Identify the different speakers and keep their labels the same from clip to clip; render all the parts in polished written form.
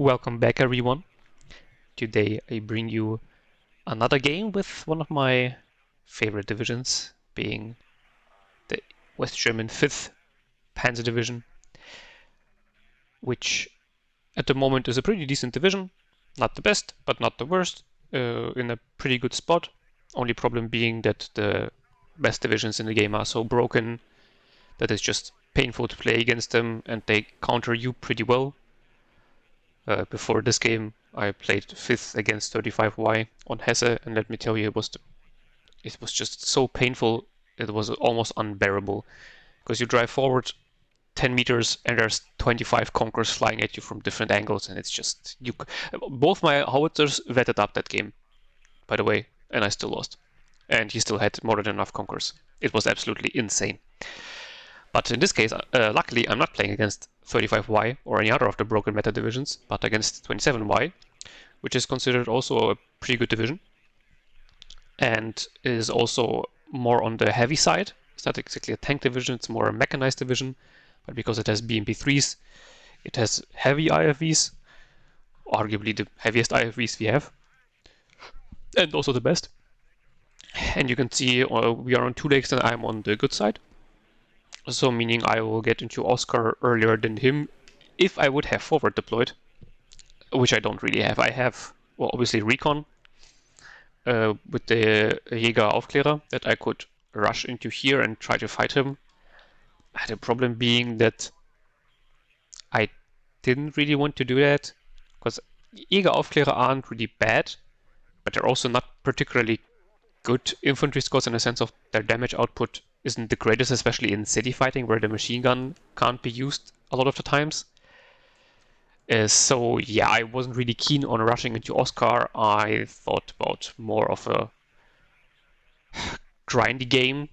Speaker 1: Welcome back everyone. Today I bring you another game with one of my favorite divisions, being the West German 5th Panzer Division, which at the moment is a pretty decent division. Not the best, but not the worst, in a pretty good spot. Only problem being that the best divisions in the game are so broken that it's just painful to play against them and they counter you pretty well. Before this game, I played 5th against 35Y on Hesse, and let me tell you, it was just so painful. It was almost unbearable because you drive forward 10 meters and there's 25 Conkers flying at you from different angles, and it's just both my howitzers vetted up that game, by the way, and I still lost. And he still had more than enough Conkers. It was absolutely insane. But in this case, luckily, I'm not playing against 35Y or any other of the broken meta divisions, but against 27Y, which is considered also a pretty good division, and is also more on the heavy side. It's not exactly a tank division, it's more a mechanized division, but because it has BMP3s, it has heavy IFVs, arguably the heaviest IFVs we have, and also the best. And you can see we are on 2 legs and I'm on the good side. So meaning I will get into Oscar earlier than him if I would have forward deployed, which I don't really have. I have, well, obviously recon with the Jäger Aufklärer that I could rush into here and try to fight him. The problem being that I didn't really want to do that because Jäger Aufklärer aren't really bad, but they're also not particularly good infantry squads in the sense of their damage output isn't the greatest, especially in city fighting where the machine gun can't be used a lot of the times. So yeah, I wasn't really keen on rushing into Oscar. I thought about more of a grindy game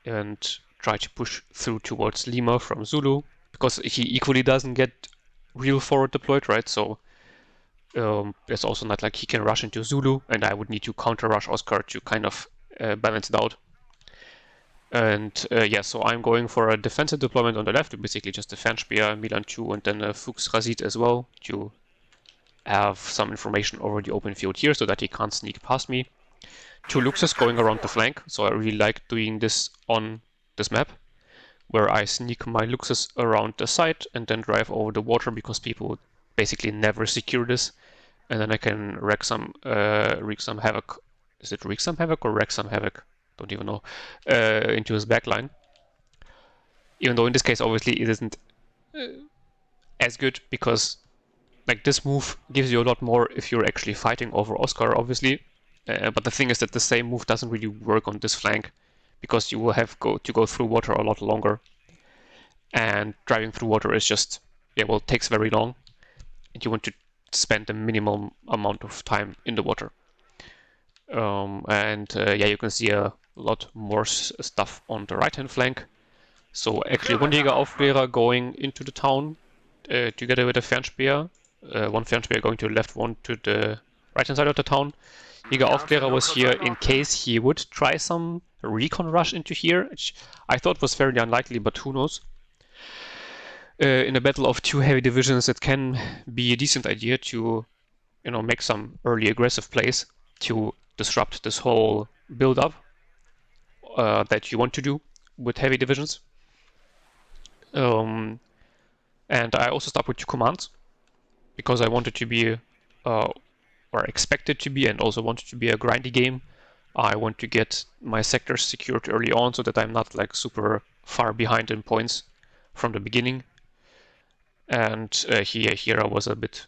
Speaker 1: and try to push through towards Lima from Zulu, because he equally doesn't get real forward deployed, right? So it's also not like he can rush into Zulu, and I would need to counter rush Oscar to kind of balance it out. And yeah, so I'm going for a defensive deployment on the left, basically just a Fernspeer, Milan 2, and then a Fuchs Razit as well, to have some information over the open field here so that he can't sneak past me. 2 Luxes going around the flank, so I really like doing this on this map, where I sneak my Luxes around the side and then drive over the water because people basically never secure this, and then I can wreak some havoc. Is it wreak some havoc or wreck some havoc? Don't even know, into his backline. Even though in this case, obviously, it isn't as good because like this move gives you a lot more if you're actually fighting over Oscar, obviously. But the thing is that the same move doesn't really work on this flank because you will have to go through water a lot longer. And driving through water is just, yeah, well, it takes very long. And you want to spend a minimum amount of time in the water. Yeah, you can see a lot more stuff on the right-hand flank. So actually one Jäger Aufklärer going into the town together with a Fernspeer. One Fernspeer going to the left, one to the right-hand side of the town. Jäger Aufklärer was here in case he would try some recon rush into here, which I thought was fairly unlikely, but who knows. In a battle of 2 heavy divisions, it can be a decent idea to, make some early aggressive plays to disrupt this whole build-up that you want to do with heavy divisions. And I also start with 2 commands because I wanted to be, or expected to be, and also wanted to be a grindy game. I want to get my sectors secured early on so that I'm not like super far behind in points from the beginning. And here I was a bit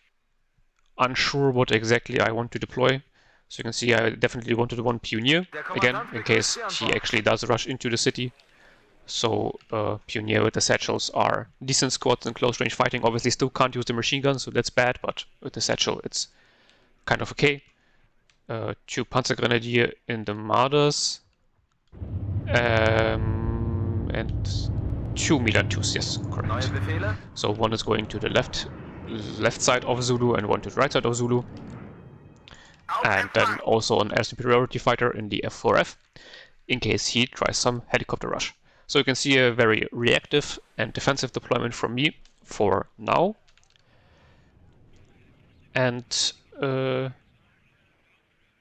Speaker 1: unsure what exactly I want to deploy. So you can see I definitely wanted one Pioneer, again, in case he actually does rush into the city. So Pioneer with the satchels are decent squads in close range fighting. Obviously still can't use the machine gun, so that's bad, but with the satchel it's kind of okay. 2 Panzergrenadier in the Marders. And 2 Milan 2s, yes, correct. So one is going to the left side of Zulu and one to the right side of Zulu. And then also an air superiority fighter in the F4F, in case he tries some helicopter rush. So you can see a very reactive and defensive deployment from me for now. And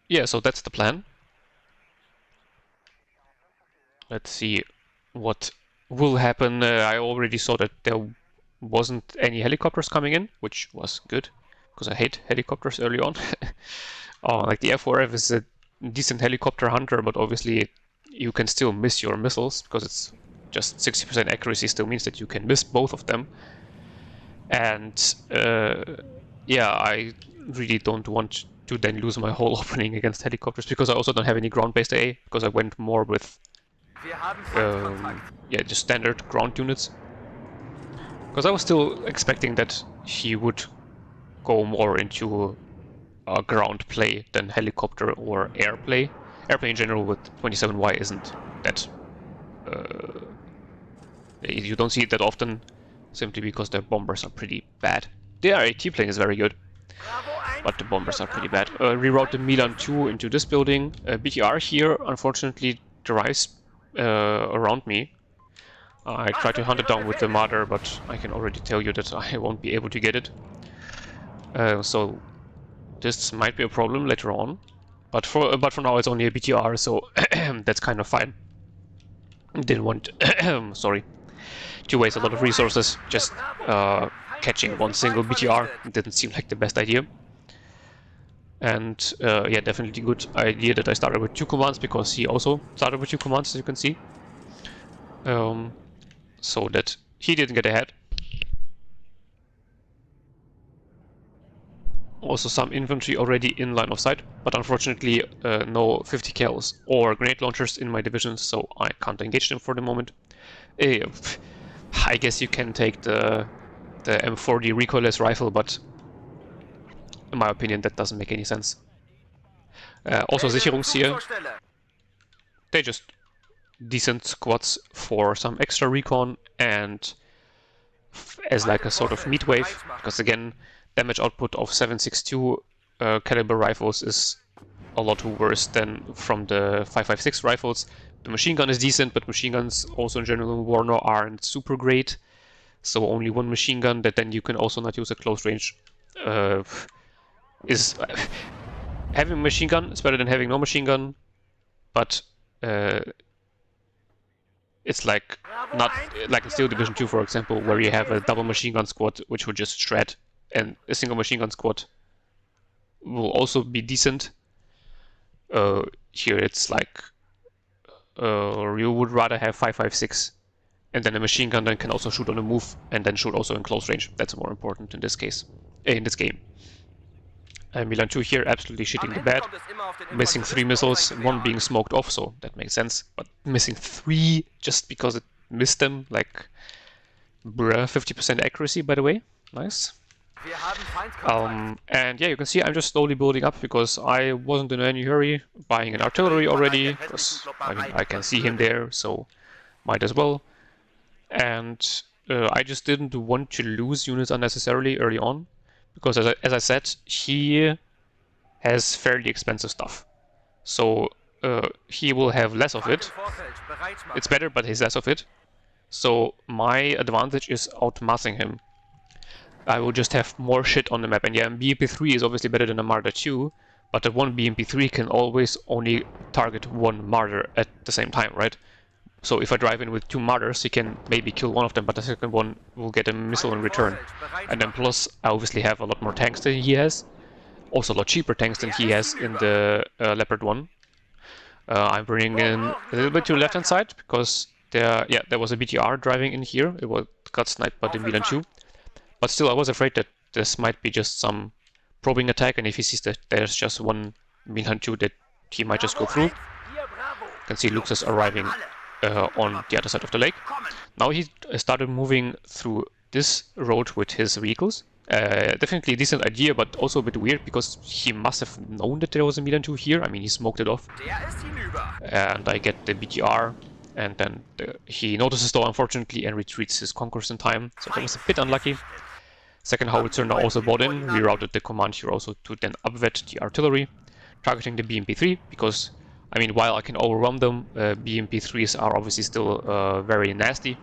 Speaker 1: yeah, so that's the plan. Let's see what will happen. I already saw that there wasn't any helicopters coming in, which was good, because I hate helicopters early on. Like the F4F is a decent helicopter hunter, but obviously you can still miss your missiles, because it's just 60% accuracy still means that you can miss both of them. And yeah, I really don't want to then lose my whole opening against helicopters, because I also don't have any ground-based AA, because I went more with yeah, just standard ground units. Because I was still expecting that he would go more into ground play than helicopter or air play. Airplay in general with 27Y isn't that... you don't see it that often, simply because their bombers are pretty bad. Their AT plane is very good, but the bombers are pretty bad. Reroute the Milan 2 into this building. BTR here, unfortunately, drives around me. I tried to hunt it down with the Marder, but I can already tell you that I won't be able to get it. So this might be a problem later on, but for now it's only a BTR, so that's kind of fine. Didn't want sorry, to waste a lot of resources just catching one single BTR. Didn't seem like the best idea. And yeah, definitely good idea that I started with 2 commands, because he also started with 2 commands, as you can see. So that he didn't get ahead. Also some infantry already in line of sight, but unfortunately no 50 cals or grenade launchers in my division, so I can't engage them for the moment. I guess you can take the M40 recoilless rifle, but in my opinion that doesn't make any sense. Also Sicherungstier, they just decent squads for some extra recon and as like a sort of meat wave, because again, damage output of 7.62 caliber rifles is a lot worse than from the 5.56 rifles. The machine gun is decent, but machine guns also in general in WARNO aren't super great. So only one machine gun that then you can also not use at close range is... having a machine gun is better than having no machine gun, but it's like not like in Steel Division 2, for example, where you have a double machine gun squad which would just shred, and a single machine gun squad will also be decent. Here it's like you would rather have 5.56, and then a machine gun then can also shoot on the move and then shoot also in close range. That's more important in this case, in this game. Milan 2 here absolutely shitting the bed, missing 3 missiles, 1 being smoked off, so that makes sense, but missing 3 just because it missed them, like, bruh, 50% accuracy, by the way, nice. And yeah, you can see I'm just slowly building up, because I wasn't in any hurry buying an artillery already, because I mean, I can see him there, so might as well. And I just didn't want to lose units unnecessarily early on, because as I said, he has fairly expensive stuff. So he will have less of it. It's better, but he's less of it. So my advantage is outmassing him. I will just have more shit on the map. And yeah, BMP3 is obviously better than a Marder 2, but the one BMP3 can always only target one Marder at the same time, right? So if I drive in with 2 Marders, he can maybe kill one of them, but the second one will get a missile in return. And then plus, I obviously have a lot more tanks than he has. Also a lot cheaper tanks than he has in the Leopard 1. I'm bringing in a little bit to the left-hand side, because there was a BTR driving in here. It got sniped by the Milan 2. But still, I was afraid that this might be just some probing attack, and if he sees that there's just one Milan 2, that he might just go through. You can see Luxus arriving on the other side of the lake. Now he started moving through this road with his vehicles. Definitely a decent idea, but also a bit weird, because he must have known that there was a Milan 2 here. I mean, he smoked it off. And I get the BTR, and then he notices though, unfortunately, and retreats his conquerors in time. So that was a bit unlucky. Second howitzer now also bought in, rerouted the command here also to then upvet the artillery, targeting the BMP3, because I mean, while I can overwhelm them, BMP3s are obviously still very nasty,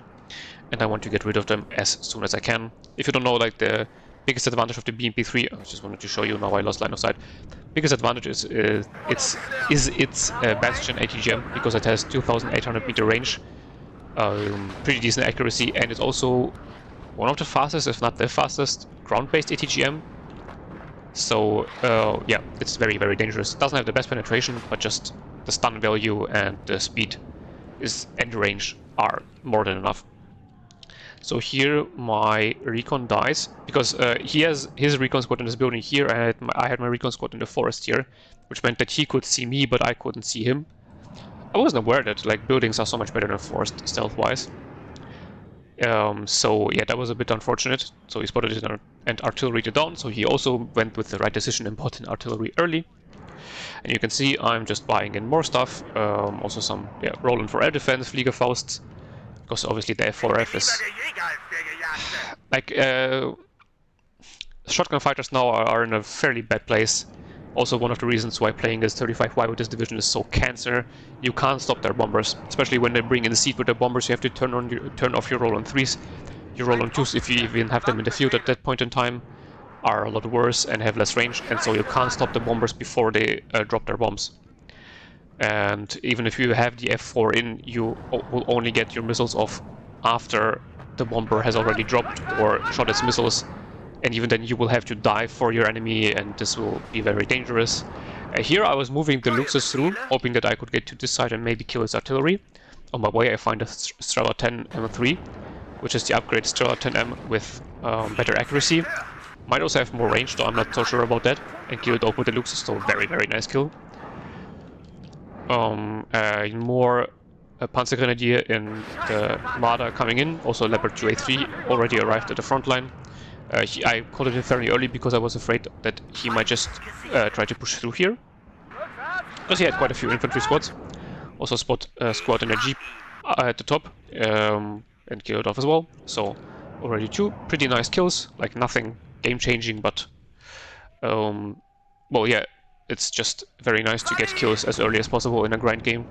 Speaker 1: and I want to get rid of them as soon as I can. If you don't know, like, the biggest advantage of the BMP3, I just wanted to show you, now I lost line of sight. Biggest advantage is its Bastion ATGM, because it has 2,800 meter range, pretty decent accuracy, and it's also one of the fastest, if not the fastest, ground-based ATGM. So yeah, it's very, very dangerous. It doesn't have the best penetration, but just the stun value and the speed and range are more than enough. So here my recon dies, because he has his recon squad in this building here, and I had my recon squad in the forest here, which meant that he could see me, but I couldn't see him. I wasn't aware that like buildings are so much better than forest stealth-wise. So yeah, that was a bit unfortunate. So he spotted it and artillery to down, so he also went with the right decision and bought in artillery early. And you can see I'm just buying in more stuff, also some Roland for air defense, Fliegerfausts, because obviously the F4F is like shotgun fighters now are in a fairly bad place. Also, one of the reasons why playing as 35Y with this division is so cancer. You can't stop their bombers, especially when they bring in the seat with their bombers. You have to turn off your Roland 3s. Your Roland 2s, if you even have them in the field at that point in time, are a lot worse and have less range, and so you can't stop the bombers before they drop their bombs. And even if you have the F4 in, you will only get your missiles off after the bomber has already dropped or shot its missiles, and even then you will have to dive for your enemy, and this will be very dangerous. Here I was moving the Luxus through, hoping that I could get to this side and maybe kill his artillery. On my way I find a Strela 10 M3, which is the upgrade Strela 10M with better accuracy. Might also have more range, though I'm not so sure about that, and kill it off with the Luxus, so very, very nice kill. More Panzer Grenadier in the Marder coming in, also Leopard 2A3 already arrived at the front line. I called it in very early because I was afraid that he might just try to push through here, because he had quite a few infantry squads. Also spot a squad in a jeep at the top, and kill it off as well. So already two pretty nice kills, like nothing game-changing, but well, yeah, it's just very nice to get kills as early as possible in a grind game.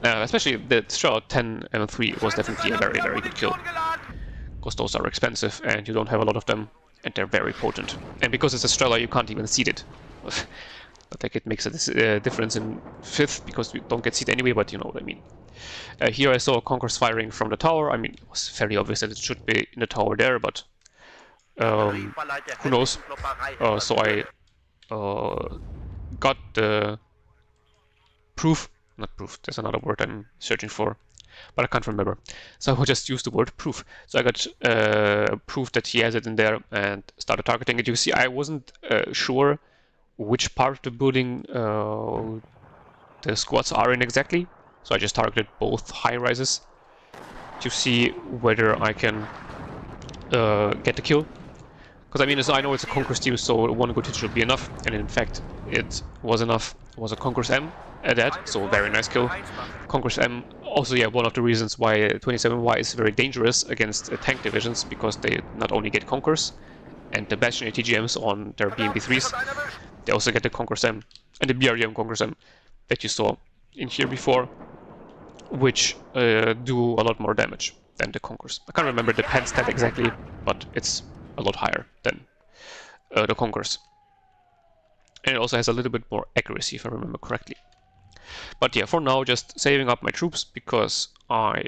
Speaker 1: Especially the Strela 10 M3 was definitely a very, very good kill, because those are expensive and you don't have a lot of them, and they're very potent. And because it's a Strela, you can't even seed it. Not like it makes a difference in 5th, because we don't get seed anyway, but you know what I mean. Here I saw Conquerors firing from the tower. I mean, it was fairly obvious that it should be in the tower there, but who knows. So I got the proof, not proof, there's another word I'm searching for, but I can't remember. So I will just use the word proof. So I got proof that he has it in there and started targeting it. You see, I wasn't sure which part of the building the squads are in exactly. So I just targeted both high rises to see whether I can get the kill. Because I mean, as I know it's a Conquerors team, so one good hit should be enough, and in fact it was enough. It was a Conquerors M at that, so very nice kill. Conquerors M, also yeah, one of the reasons why 27Y is very dangerous against tank divisions, because they not only get Conquerors and the Bastion ATGMs on their BMP3s, they also get the Conquerors M and the BRDM Conquerors M that you saw in here before, which do a lot more damage than the Conquerors. I can't remember the pen stat exactly, but it's a lot higher than the Conquerors. And it also has a little bit more accuracy, if I remember correctly. But yeah, for now, just saving up my troops, because I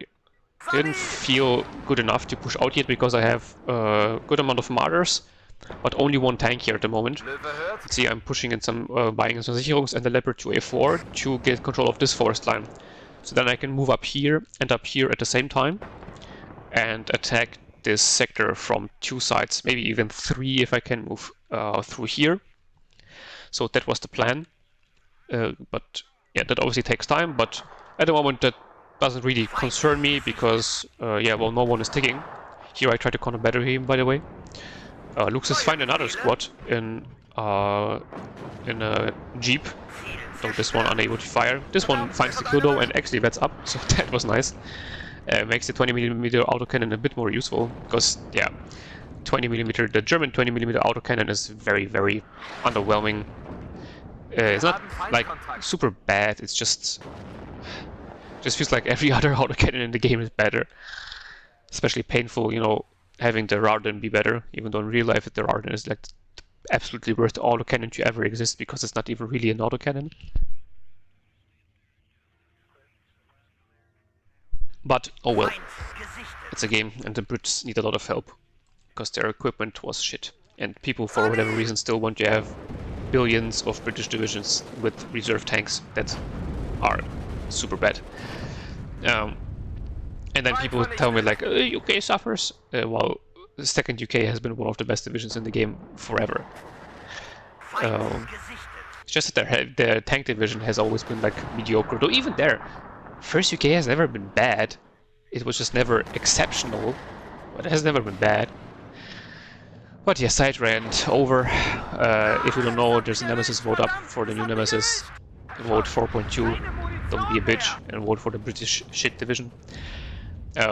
Speaker 1: didn't feel good enough to push out yet, because I have a good amount of Marders, but only one tank here at the moment. See, I'm pushing in some, buying in some Sicherungs and the Leopard 2A4 to get control of this forest line. So then I can move up here and up here at the same time and attack this sector from two sides, maybe even three if I can move through here. So that was the plan. But yeah, that obviously takes time, but at the moment that doesn't really concern me, because yeah, well, no one is ticking. Here I try to counter battery him, by the way. Luxus find another squad in a jeep. So this one unable to fire. This one finds the kill though and actually vets up, so that was nice. Makes the 20mm autocannon a bit more useful, because yeah, 20mm, the German 20mm autocannon is very, very underwhelming. It's not like super bad, it's just feels like every other autocannon in the game is better. Especially painful, you know, having the Rarden be better, even though in real life the Rarden is like absolutely worst autocannon to ever exist because it's not even really an autocannon. But oh well, it's a game and the Brits need a lot of help because their equipment was shit. And people, for whatever reason, still want to have billions of British divisions with reserve tanks that are super bad. And then people tell me like, UK suffers, while the second UK has been one of the best divisions in the game forever. It's just that their tank division has always been like mediocre, though even there, first UK has never been bad. It was just never exceptional, but it has never been bad. But yeah, side rant over. If you don't know, there's a Nemesis vote up for the new Nemesis. Vote 4.2, don't be a bitch, and vote for the British shit division.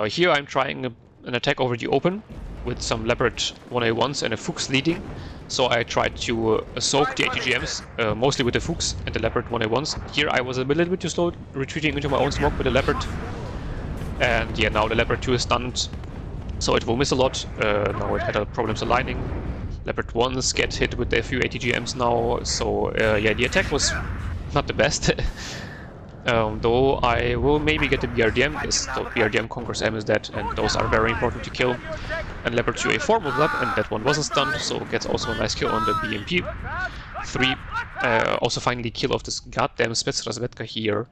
Speaker 1: Here I'm trying an attack over the open with some Leopard 1A1s and a Fuchs leading. So I tried to soak the ATGMs, mostly with the Fuchs and the Leopard 1A1s. Here I was a little bit too slow, retreating into my own smoke with the Leopard. And yeah, now the Leopard 2 is stunned, so it will miss a lot. Now it had problems aligning. Leopard 1s get hit with a few ATGMs now, so yeah, the attack was not the best. Though I will maybe get the BRDM, yes, the BRDM conquers M is dead, and those are very important to kill. And Leopard 2A4 moved up, and that one wasn't stunned, so gets also a nice kill on the BMP. 3, also finally kill of this goddamn Spetsnazvedka here.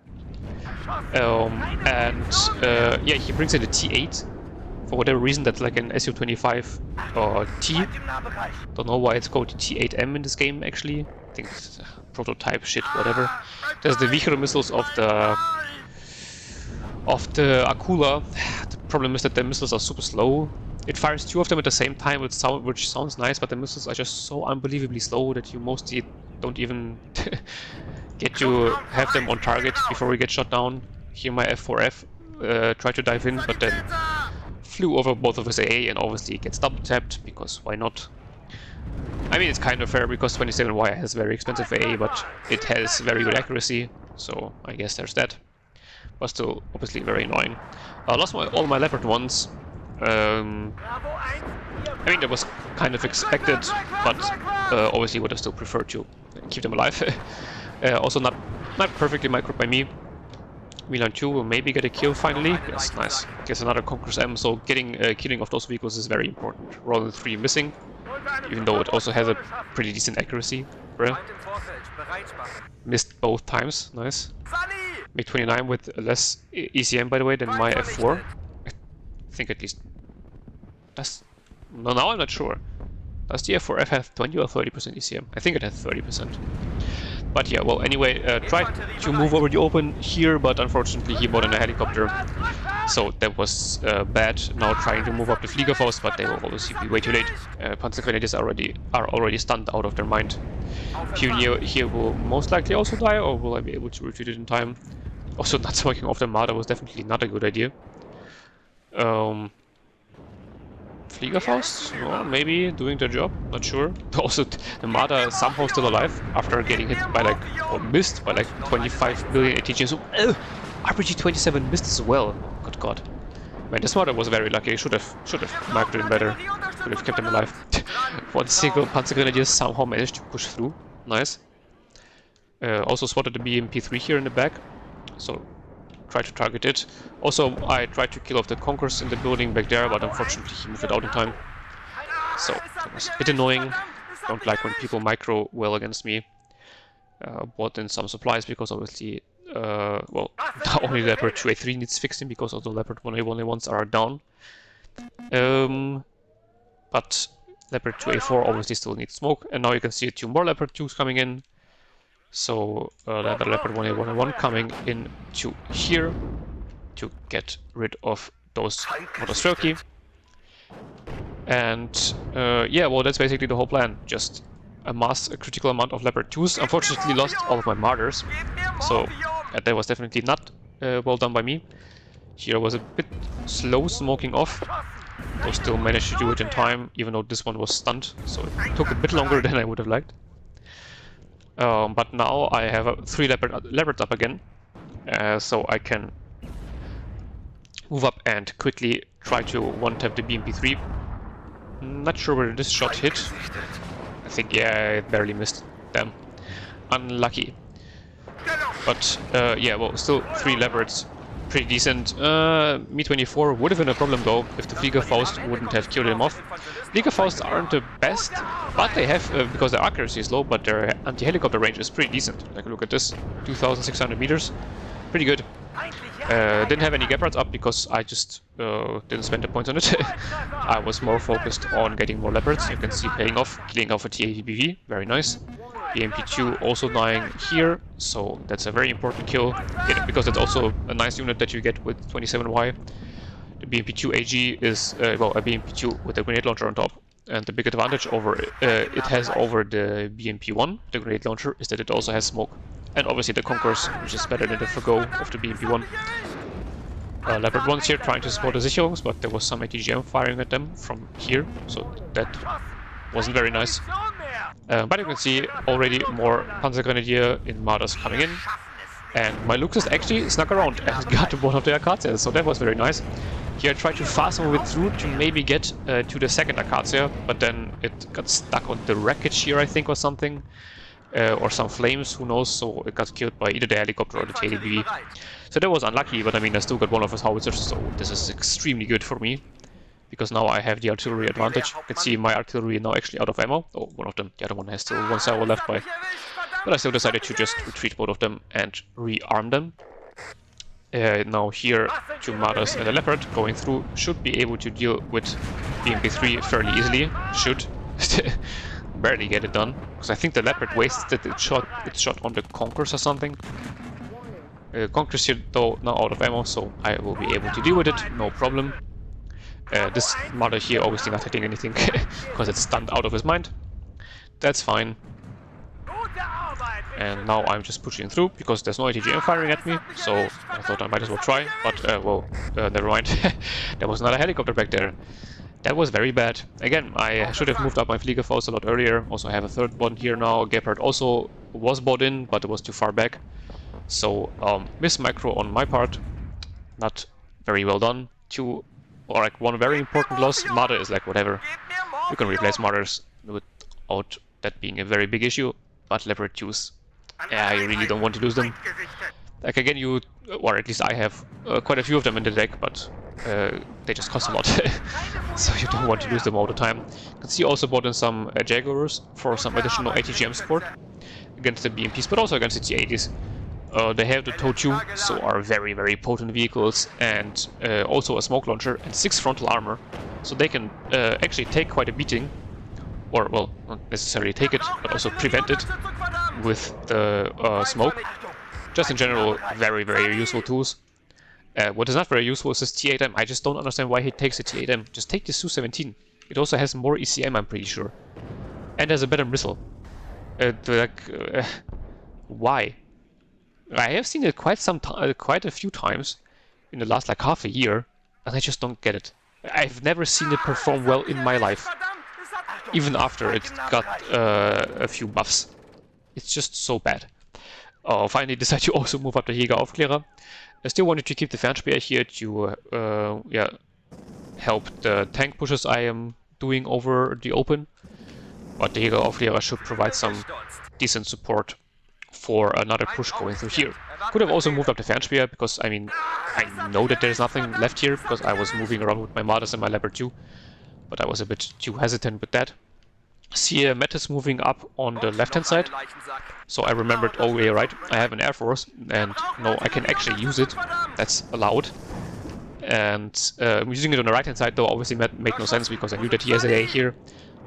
Speaker 1: Yeah, he brings in a T8. For whatever reason, that's like an SU-25 or T. Don't know why it's called T8M in this game, actually. I think it's prototype shit, whatever. There's the Vichero missiles of the Akula. The problem is that the missiles are super slow. It fires 2 of them at the same time, which sounds nice, but the missiles are just so unbelievably slow that you mostly don't even get to have them on target before we get shot down. Here my F4F tried to dive in, but then flew over both of his AA and obviously gets double tapped, because why not? I mean, it's kind of fair because 27Y has very expensive AA, but it has very good accuracy, so I guess there's that. But still, obviously very annoying. I lost all my Leopard 1s. I mean, that was kind of expected, but obviously would have still preferred to keep them alive. Also not perfectly microed by me. Milan 2 will maybe get a kill finally. Yes, nice. Gets another Conqueror's M, so getting killing of those vehicles is very important. Roland 3 missing, even though it also has a pretty decent accuracy. Bruh. Missed both times, nice. MiG-29 with less ECM, by the way, than my F4. I think at least... No, now I'm not sure. Does the F4F have 20 or 30% ECM? I think it has 30%. But yeah, well, anyway, tried to move over the open here, but unfortunately he bought in a helicopter. So that was bad. Now trying to move up the Fliegerfaust, but they will obviously be way too late. Panzergrenadiers are already stunned out of their mind. Pioneer here will most likely also die, or will I be able to retreat it in time? Also, not smoking off the Marder was definitely not a good idea. Fliegerfaust? Well, maybe doing their job, not sure. Also, the Marder is somehow still alive after getting hit by like, or missed by like 25 billion ATGM. So, RPG-27 missed as well. Good God. Man, this Marder was very lucky. Should have marked it better. Could have kept him alive. One single Panzergrenadier somehow managed to push through. Nice. Also spotted the BMP-3 here in the back. So, try to target it. Also, I tried to kill off the Conquerors in the building back there, but unfortunately he moved it out in time. So, that was a bit annoying. Don't like when people micro well against me. Bought in some supplies because obviously, well, not only Leopard 2A3 needs fixing because all the Leopard 1A1A1s are down. But Leopard 2A4 obviously still needs smoke, and now you can see 2 more Leopard 2s coming in. So the Leopard 1A1A1 coming into here to get rid of those Motostrelki. And yeah, well, that's basically the whole plan. Just amass a critical amount of Leopard 2s. Unfortunately lost all of my Martyrs, so that was definitely not well done by me. Here was a bit slow smoking off, though still managed to do it in time, even though this one was stunned, so it took a bit longer than I would have liked. But now I have 3 Leopards up again, so I can move up and quickly try to one-tap the BMP-3. Not sure where this shot hit. I think, yeah, it barely missed them. Unlucky. But, yeah, well, still 3 Leopards. Pretty decent. Me-24 would have been a problem, though, if the Fliegerfaust wouldn't have killed him off. Fliegerfausts aren't the best, but they have, because their accuracy is low, but their anti-helicopter range is pretty decent. Like, look at this, 2,600 meters. Pretty good. Didn't have any Gepards up because I just didn't spend the points on it. I was more focused on getting more Leopards. You can see paying off, killing off a TATBV, very nice. BMP2 also dying here, so that's a very important kill, because it's also a nice unit that you get with 27Y. The BMP2 AG is, well, a BMP2 with a grenade launcher on top. And the big advantage over it has over the BMP1, the grenade launcher, is that it also has smoke. And obviously the Conquerors, which is better than the Forgo of the BMP1. Leopard 1's here trying to support the Sicherungs, but there was some ATGM firing at them from here, so that wasn't very nice. But you can see already more Panzergrenadier in Marder's coming in. And my Luxus actually snuck around and got one of the Acacias, so that was very nice. Here I tried to fast move it through to maybe get to the second Acacia, but then it got stuck on the wreckage here, I think, or something. Or some flames, who knows, so it got killed by either the helicopter or the TATBV. So that was unlucky, but I mean, I still got one of his howitzers, so this is extremely good for me. Because now I have the artillery advantage. You can see my artillery now actually out of ammo. Oh, one of them. The other one has still 1 salvo left by. But I still decided to just retreat both of them and rearm them. Now here, 2 Marder's and a Leopard going through should be able to deal with BMP3 fairly easily. Should. Barely get it done. Because I think the Leopard wasted its shot on the Conquerors or something. Conquerors here though now out of ammo, so I will be able to deal with it, no problem. This Marder here obviously not hitting anything because it's stunned out of his mind. That's fine. And now I'm just pushing through because there's no ATGM firing at me, so I thought I might as well try, but well, never mind. There was another helicopter back there. That was very bad. Again, I should have moved up my Fliegerfaust a lot earlier. Also, I have a third one here now. Gepard also was bought in, but it was too far back. So, miss micro on my part. Not very well done. Or like 1 very important loss. Marder is like whatever. You can replace Marders without that being a very big issue. But Leopard 2s, I really don't want to lose them. Like again, or at least I have quite a few of them in the deck, but they just cost a lot. So you don't want to lose them all the time. You can see also bought in some Jaguars for some additional ATGM support against the BMPs, but also against the T-80s. They have the TOW2, so are very, very potent vehicles, and also a smoke launcher and 6 frontal armor. So they can actually take quite a beating, or, well, not necessarily take it, but also prevent it with the smoke. Just in general, very, very useful tools. What is not very useful is this T8M. I just don't understand why he takes the T8M. Just take the Su-17. It also has more ECM, I'm pretty sure. And has a better missile. Why? I have seen it quite a few times in the last like half a year, and I just don't get it. I've never seen it perform well in my life, even after it got a few buffs. It's just so bad. Finally decided to also move up the Jägeraufklärer. I still wanted to keep the Fernspeer here to yeah, help the tank pushes I am doing over the open. But the Jägeraufklärer should provide some decent support for another push going through here. Could have also moved up the Fernspeer, because I mean, I know that there's nothing left here, because I was moving around with my Marders and my Leopard 2. But I was a bit too hesitant with that. See Metis moving up on the left-hand side. So I remembered, oh yeah, right, I have an Air Force, and no, I can actually use it. That's allowed. And using it on the right-hand side, though, obviously made no sense, because I knew that he has AA here.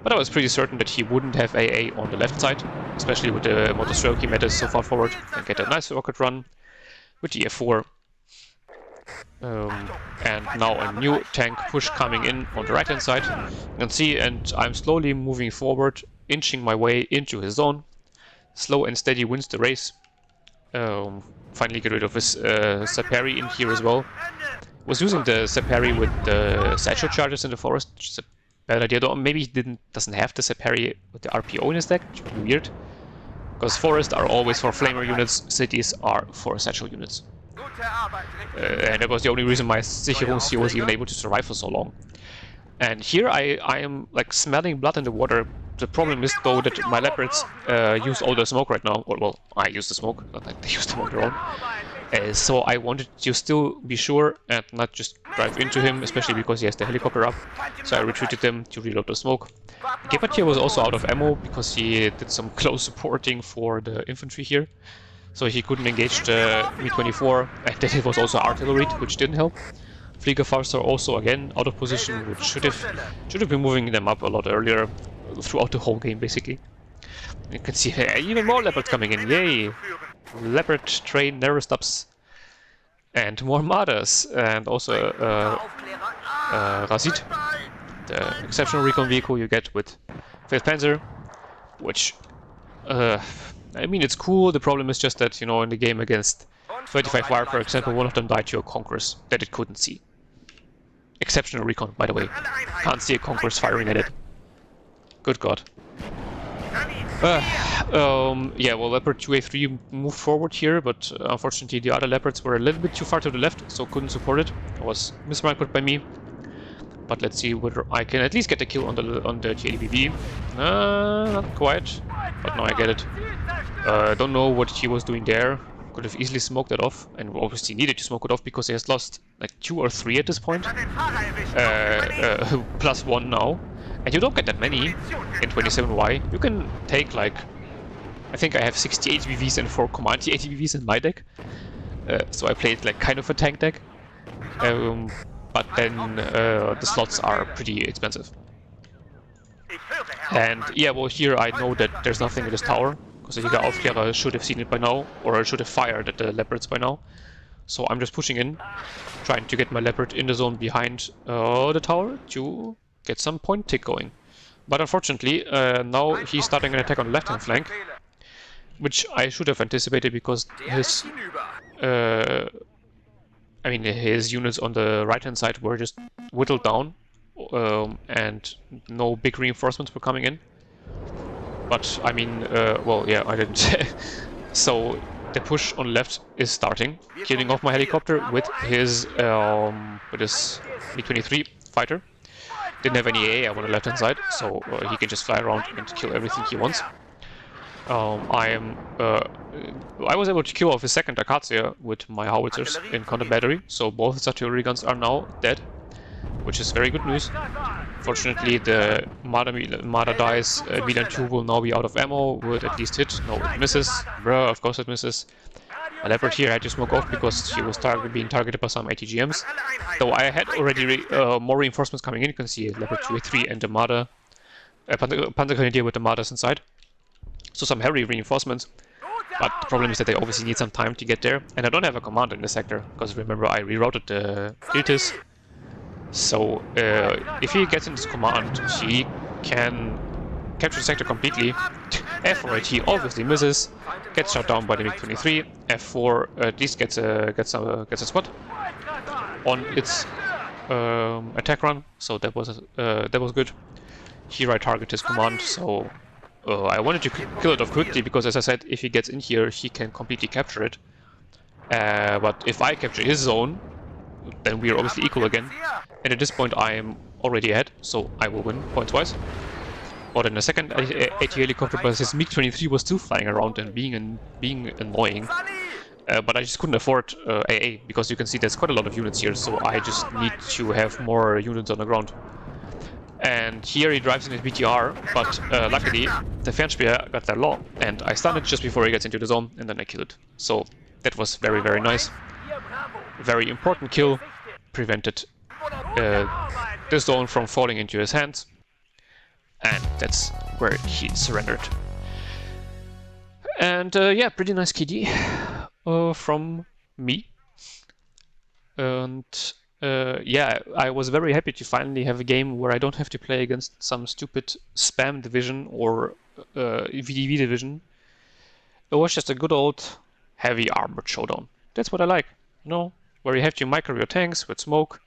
Speaker 1: But I was pretty certain that he wouldn't have AA on the left side, especially with the Motostrelki Metis so far forward, and get a nice rocket run with the F4. And now a new tank push coming in on the right hand side. You can see, and I'm slowly moving forward, inching my way into his zone. Slow and steady wins the race. Finally get rid of his Sapari in here as well. Was using the Sapari with the satchel charges in the forest, which is a bad idea, though maybe he doesn't have the Sapari with the RPO in his deck, which would be weird. Because forests are always for flamer units, cities are for satchel units. And that was the only reason my Sicherungs here was even able to survive for so long. And here I am like smelling blood in the water. The problem is though that my Leopards use all the smoke right now. Or, well, I use the smoke, not like they use them on their own. So I wanted to still be sure and not just drive into him, especially because he has the helicopter up. So I retreated them to reload the smoke. Leopard here was also out of ammo because he did some close supporting for the infantry here. So he couldn't engage the Mi-24, and then it was also artillery, which didn't help. Fliegerfaster also again out of position, which should have been moving them up a lot earlier throughout the whole game basically. You can see even more Leopards coming in, yay! Leopard train never stops. And more Mardas, and also Razid, the exceptional recon vehicle you get with 5th Panzer, which, I mean, it's cool. The problem is just that, you know, in the game against 35 Wire, for example, one of them died to a Conquerors that it couldn't see. Exceptional recon, by the way. Can't see a Conquerors firing at it. Good God. Yeah, well, Leopard 2A3 moved forward here, but unfortunately the other Leopards were a little bit too far to the left, so couldn't support it. It was mismarked by me. But let's see whether I can at least get a kill on the TADBV. Not quite, but now I get it. Don't know what he was doing there. Could have easily smoked it off, and obviously needed to smoke it off because he has lost like 2 or 3 at this point. Plus 1 now. And you don't get that many in 27Y. You can take like, I think I have 60 ATBVs and 4 command ATBVs in my deck. So I played like kind of a tank deck. But then the slots are pretty expensive. And yeah, well here I know that there's nothing in this tower, because the Jäger Aufklärer should have seen it by now, or should have fired at the Leopards by now. So I'm just pushing in, trying to get my Leopard in the zone behind the tower to get some point tick going. But unfortunately, now he's starting an attack on the left-hand flank, which I should have anticipated because his his units on the right-hand side were just whittled down, and no big reinforcements were coming in. But I mean, well, yeah, I didn't. So the push on left is starting, killing off my helicopter with his Mi-23 fighter. Didn't have any AA on the left-hand side, so he can just fly around and kill everything he wants. I was able to kill off his second Akacia with my howitzers in counter battery, so both his artillery guns are now dead, which is very good news. Fortunately, the Marder dies, Milan 2 will now be out of ammo, would at least hit. No, it misses. Bruh, of course it misses. A Leopard here had to smoke off because she was being targeted by some ATGMs. Though I had already more reinforcements coming in. You can see Leopard 2A3 and the Marder, Panzergrenadier with the Marders inside. So some heavy reinforcements. But the problem is that they obviously need some time to get there. And I don't have a commander in the sector, because remember I rerouted the Iltis. So if he gets into this command, he can capture the sector completely. F4 he obviously misses, gets shot down by the MiG-23. F4 at least gets a squad on its attack run, so that was good. Here I target his command, so I wanted to kill it off quickly because, as I said, if he gets in here, he can completely capture it. But if I capture his zone, then we are obviously equal again. And at this point I am already ahead, so I will win points-wise. But in a second, AT helicopter, but his MiG-23 was still flying around and being annoying. But I just couldn't afford AA, because you can see there's quite a lot of units here, so I just need to have more units on the ground. And here he drives in his BTR, but luckily the Fernspeer got there low, and I stunned it just before he gets into the zone, and then I kill it. So that was very, very nice. Very important kill, prevented the zone from falling into his hands. And that's where he surrendered. And yeah, pretty nice KD from me. And yeah, I was very happy to finally have a game where I don't have to play against some stupid spam division or VDV division. It was just a good old heavy armored showdown. That's what I like, you know, where you have to micro your tanks with smoke,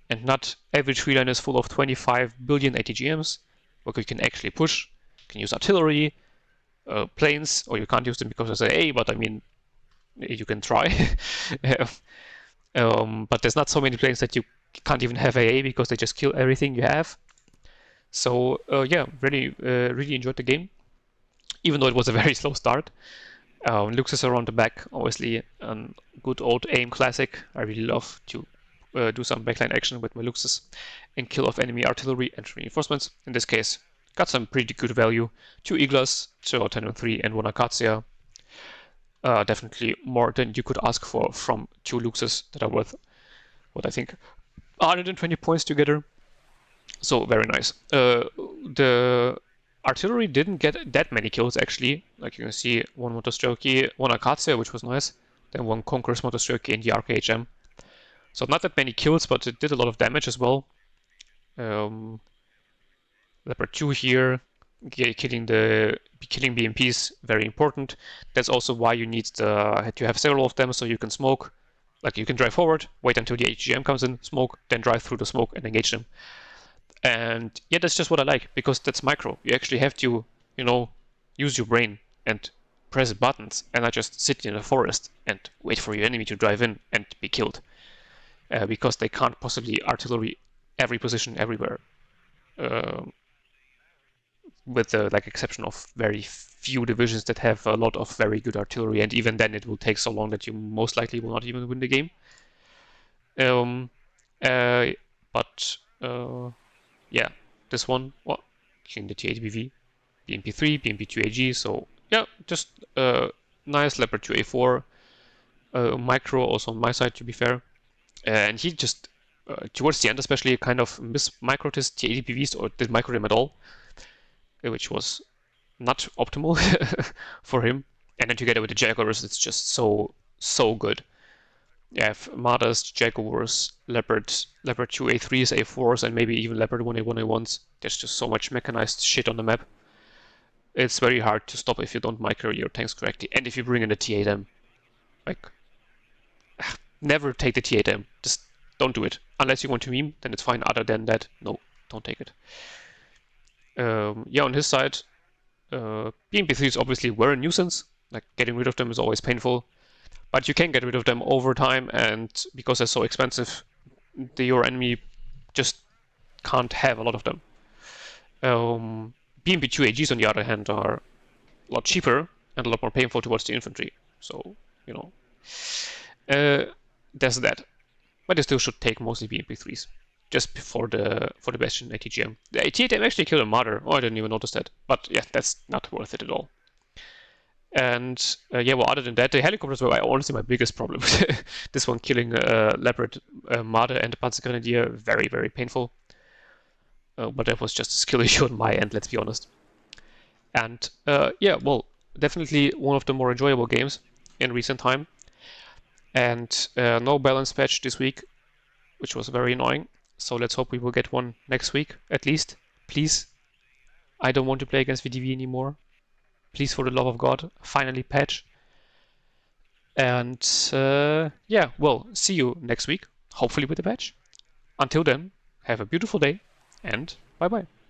Speaker 1: and not every tree line is full of 25 billion ATGMs. Where you can actually push, you can use artillery, planes, or you can't use them because there's AA, but I mean, you can try. But there's not so many planes that you can't even have AA because they just kill everything you have. So yeah, really enjoyed the game, even though it was a very slow start. Luxus around the back, obviously, a good old aim classic. I really love to do some backline action with my Luxus and kill off enemy artillery and reinforcements. In this case, got some pretty good value. 2 Iglas, 2 10-3, and 1 Acacia. Definitely more than you could ask for from 2 Luxus that are worth, what I think, 120 points together. So very nice. The artillery didn't get that many kills actually. Like you can see, 1 Motostrelki, 1 Acacia, which was nice. Then 1 Conqueror's Motostrelki in the ATGM. So not that many kills, but it did a lot of damage as well. Leopard 2 here, killing BMPs, very important. That's also why you need to have several of them so you can smoke. Like you can drive forward, wait until the ATGM comes in, smoke, then drive through the smoke and engage them. And yeah, that's just what I like, because that's micro. You actually have to, use your brain and press buttons and not just sit in a forest and wait for your enemy to drive in and be killed. Because they can't possibly artillery every position everywhere. With the exception of very few divisions that have a lot of very good artillery, and even then it will take so long that you most likely will not even win the game. Yeah, this one, well, killing the T8BV, BMP3, BMP2 AG, so yeah, just nice Leopard 2A4, micro also on my side to be fair, and he just, towards the end especially, kind of microed his T8BVs or did micro him at all, which was not optimal for him. And then together with the Jaguars, it's just so good. You have Martas, Jaguars, Leopard 2A3s, A4s, and maybe even Leopard 1A1A1s. There's just so much mechanized shit on the map. It's very hard to stop if you don't micro your tanks correctly. And if you bring in a T8M, never take the T8M. Just don't do it. Unless you want to meme, then it's fine. Other than that, no, don't take it. Yeah, on his side, BMP3s obviously were a nuisance. Like, getting rid of them is always painful. But you can get rid of them over time, and because they're so expensive, your enemy just can't have a lot of them. BMP2 AGs, on the other hand, are a lot cheaper and a lot more painful towards the infantry. So, there's that. But they still should take mostly BMP3s. Just for the Bastion ATGM. The AT8M actually killed a Martyr. Oh, I didn't even notice that. But yeah, that's not worth it at all. And yeah, well, other than that, the helicopters were honestly my biggest problem. This one killing Leopard, Martyr, and Panzergrenadier, very, very painful. But that was just a skill issue on my end, let's be honest. And yeah, well, definitely one of the more enjoyable games in recent time. And no balance patch this week, which was very annoying. So let's hope we will get one next week, at least. Please. I don't want to play against VDV anymore. Please, for the love of God, finally patch. And yeah, well, see you next week, hopefully with a patch. Until then, have a beautiful day, and bye-bye.